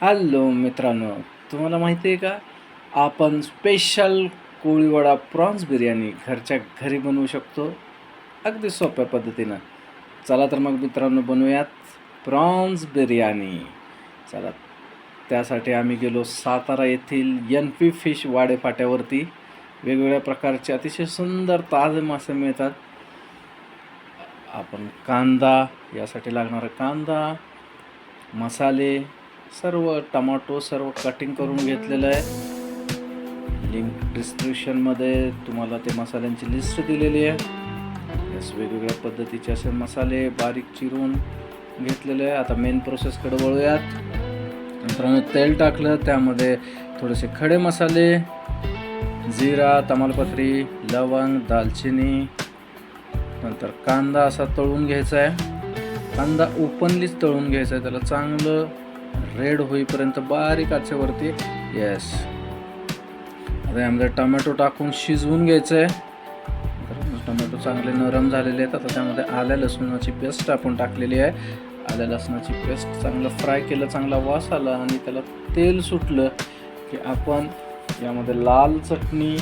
Hello मित्रांनो, तुम्हाला माहिती आहे का? आपण स्पेशल कोळीवडा प्रॉन्स बिर्याणी घरच्या घरी बनवू शकतो अगदी सोप्या पद्धतीनं. चला तर मग मित्रांनो, बनवूयात प्रॉन्स बिर्याणी. चला, त्यासाठी आम्ही गेलो सातारा येथील NP फिश वाडे फाट्यावरती. वेगवेगळ्या प्रकारचे अतिशय सुंदर ताजे मासे मिळतात. आपण कांदा, यासाठी लागणारा कांदा, मसाले, सर्व टमाटो सर्व कटिंग करून घेतलेलं आहे. लिंक डिस्क्रिप्शनमध्ये तुम्हाला ते मसाल्यांची लिस्ट दिलेली आहे. यास वेगवेगळ्या पद्धतीचे असे मसाले बारीक चिरून घेतलेले आहे. आता मेन प्रोसेसकडे वळूयात. मित्रांनो, तेल टाकलं, त्यामध्ये थोडेसे खडे मसाले, जिरा, तमालपत्री, लवंग, दालचिनी, नंतर कांदा असा तळून घ्यायचा आहे. कांदा ओपनलीच तळून घ्यायचा आहे, त्याला चांगलं रेड होईपर्यंत बारीक आचेवरती. येस, आता यामध्ये टोमॅटो टाकून शिजवून घ्यायचं आहे. टोमॅटो चांगले नरम झालेले आहेत. आता त्यामध्ये आल्या लसूणाची पेस्ट आपण टाकलेली आहे. आल्या लसणाची पेस्ट चांगलं फ्राय केलं, चांगला वास आला आणि त्याला तेल सुटलं की आपण यामध्ये लाल चटणी,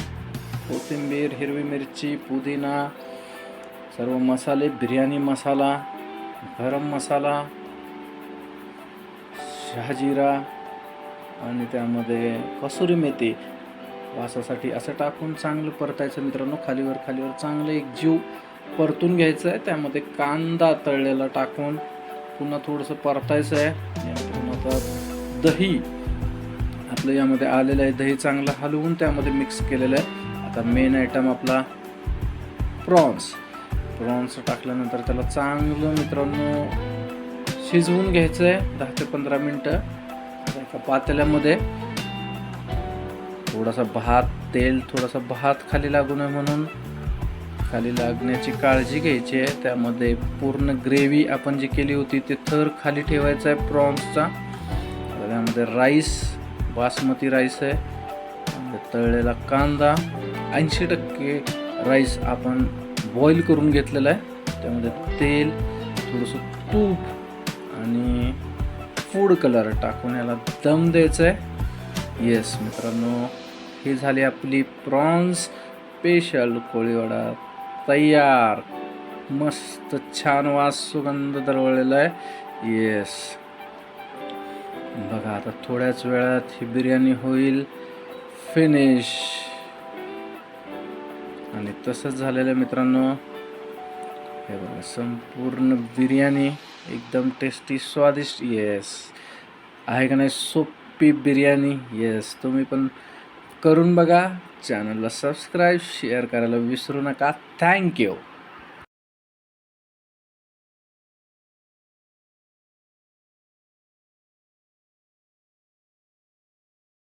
कोथिंबीर, हिरवी मिरची, पुदिना, सर्व मसाले, बिर्याणी मसाला, गरम मसाला, शहाजिरा आणि त्यामध्ये कसुरी मेथी वासासाठी असं टाकून चांगलं परतायचं मित्रांनो. खालीवर चांगलं एक जीव परतून घ्यायचं आहे. त्यामध्ये कांदा तळलेला टाकून पुन्हा थोडंसं परतायचं आहे. आता दही आपलं यामध्ये आलेलं आहे. दही चांगलं हलवून त्यामध्ये मिक्स केलेलं आहे. आता मेन आयटम आपला प्रॉन्स टाकल्यानंतर त्याला चांगलं मित्रांनो शिजवून घ्यायचं आहे 10 ते 15 मिनटं. आता एका पातेल्यामध्ये थोडासा भात खाली लागू नये म्हणून खाली लागण्याची काळजी घ्यायची आहे. त्यामध्ये पूर्ण ग्रेव्ही आपण जी केली होती ते थर खाली ठेवायचा आहे प्रॉन्सचा. त्यामध्ये राईस, बासमती राईस आहे, तळलेला कांदा, 80% राईस आपण बॉईल करून घेतलेला आहे. त्यामध्ये तेल, थोडंसं तूप आणि फूड कलर टाकून याला दम द्यायचं आहे. येस मित्रांनो, ही झाली आपली प्रॉन्स स्पेशल कोळीवडा तयार. मस्त छान वास, सुगंध दरवळलेला आहे. येस, बघा आता थोड्याच वेळात ही बिर्याणी होईल फिनिश. आणि तसंच झालेलं आहे मित्रांनो. हे बघा, संपूर्ण बिर्याणी एकदम टेस्टी, स्वादिष्ट. येस, आहे का नाही सोपी बिर्याणी? येस, तुम्ही पण करून बघा. चॅनलला सबस्क्राईब, शेअर करायला विसरू नका. थँक्यू.